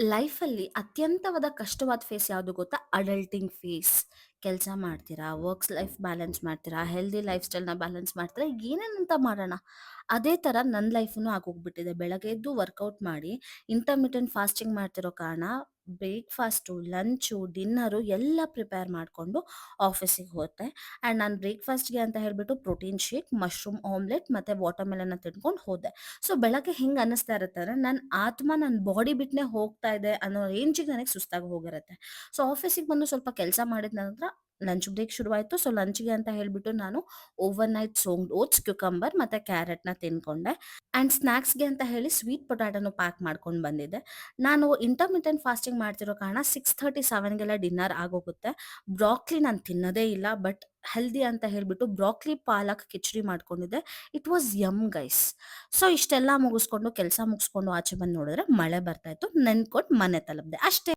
ಲೈಫಲ್ಲಿ ಅತ್ಯಂತವಾದ ಕಷ್ಟವಾದ ಫೇಸ್ ಯಾವುದು ಗೊತ್ತಾ? Adulting phase. ಕೆಲಸ ಮಾಡ್ತೀರಾ, ವರ್ಕ್ಸ್ ಲೈಫ್ ಬ್ಯಾಲೆನ್ಸ್ ಮಾಡ್ತೀರಾ, ಹೆಲ್ದಿ ಲೈಫ್ ಸ್ಟೈಲ್‌ನ ಬ್ಯಾಲೆನ್ಸ್ ಮಾಡ್ತೀರಾ, ಏನೇನಂತ ಮಾಡೋಣ. ಅದೇ ಥರ ನನ್ನ ಲೈಫುನು ಆಗೋಗ್ಬಿಟ್ಟಿದೆ. ಬೆಳಗ್ಗೆ ಎದ್ದು ವರ್ಕೌಟ್ ಮಾಡಿ, ಇಂಟರ್ಮಿಟೆಂಟ್ ಫಾಸ್ಟಿಂಗ್ ಮಾಡ್ತಿರೋ ಕಾರಣ ಬ್ರೇಕ್‌ಫಾಸ್ಟು, ಲಂಚು, ಡಿನ್ನರು ಎಲ್ಲ ಪ್ರಿಪೇರ್ ಮಾಡಿಕೊಂಡು ಆಫೀಸಿಗೆ ಹೋದೆ. ಆ್ಯಂಡ್ ನಾನು ಬ್ರೇಕ್‌ಫಾಸ್ಟ್‌ಗೆ ಅಂತ ಹೇಳ್ಬಿಟ್ಟು ಪ್ರೋಟೀನ್ ಶೇಕ್, ಮಶ್ರೂಮ್ ಆಮ್ಲೆಟ್ ಮತ್ತು ವಾಟರ್ಮೆಲನ್‌ನ ತಿಂದ್ಕೊಂಡು ಹೋದೆ. ಸೊ ಬೆಳಗ್ಗೆ ಹೆಂಗ್ ಅನ್ನಿಸ್ತಾ ಇರುತ್ತೆ ಅಂದ್ರೆ ನನ್ನ ಆತ್ಮ ನನ್ನ ಬಾಡಿ ಬಿಟ್ಟನೆ ಹೋಗ್ತಾ ಇದೆ ಅನ್ನೋ ರೇಂಜಿಗೆ ನನಗೆ ಸುಸ್ತಾಗಿ ಹೋಗಿರುತ್ತೆ. ಸೊ ಆಫೀಸಿಗೆ ಬಂದು ಸ್ವಲ್ಪ ಕೆಲಸ ಮಾಡಿದ ನಂತರ ಲಂಚ್ ಬ್ರೇಕ್ ಶುರುವಾಯಿತು. ಸೊ ಲಂಚ್ಗೆ ಅಂತ ಹೇಳ್ಬಿಟ್ಟು ನಾನು ಓವರ್ ನೈಟ್ ಸೋಕ್ಡ್ ಓಟ್ಸ್, ಕ್ಯುಕಂಬರ್ ಮತ್ತೆ ಕ್ಯಾರೆಟ್ನ ತಿನ್ಕೊಂಡೆ. ಆ್ಯಂಡ್ ಸ್ನ್ಯಾಕ್ಸ್ಗೆ ಅಂತ ಹೇಳಿ ಸ್ವೀಟ್ ಪೊಟ್ಯಾಟೋನು ಪ್ಯಾಕ್ ಮಾಡ್ಕೊಂಡು ಬಂದಿದ್ದೆ. ನಾನು ಇಂಟರ್ಮಿಟೆಂಟ್ ಫಾಸ್ಟಿಂಗ್ ಮಾಡ್ತಿರೋ ಕಾರಣ 6:37ಗೆಲ್ಲ ಡಿನ್ನರ್ ಆಗೋಗುತ್ತೆ. ಬ್ರಾಕ್ಲಿ ನಾನು ತಿನ್ನೋದೇ ಇಲ್ಲ, ಬಟ್ ಹೆಲ್ದಿ ಅಂತ ಹೇಳ್ಬಿಟ್ಟು ಬ್ರಾಕ್ಲಿ ಪಾಲಕ್ ಕಿಚಡಿ ಮಾಡ್ಕೊಂಡಿದ್ದೆ. It was yum guys. So ಇಷ್ಟೆಲ್ಲ ಮುಗಿಸ್ಕೊಂಡು ಕೆಲಸ ಮುಗಿಸ್ಕೊಂಡು ಆಚೆ ಬಂದು ನೋಡಿದ್ರೆ ಮಳೆ ಬರ್ತಾ ಇತ್ತು. ನೆನ್ಕೊಂಡು ಮನೆ ತಲುಪಿದೆ ಅಷ್ಟೇ.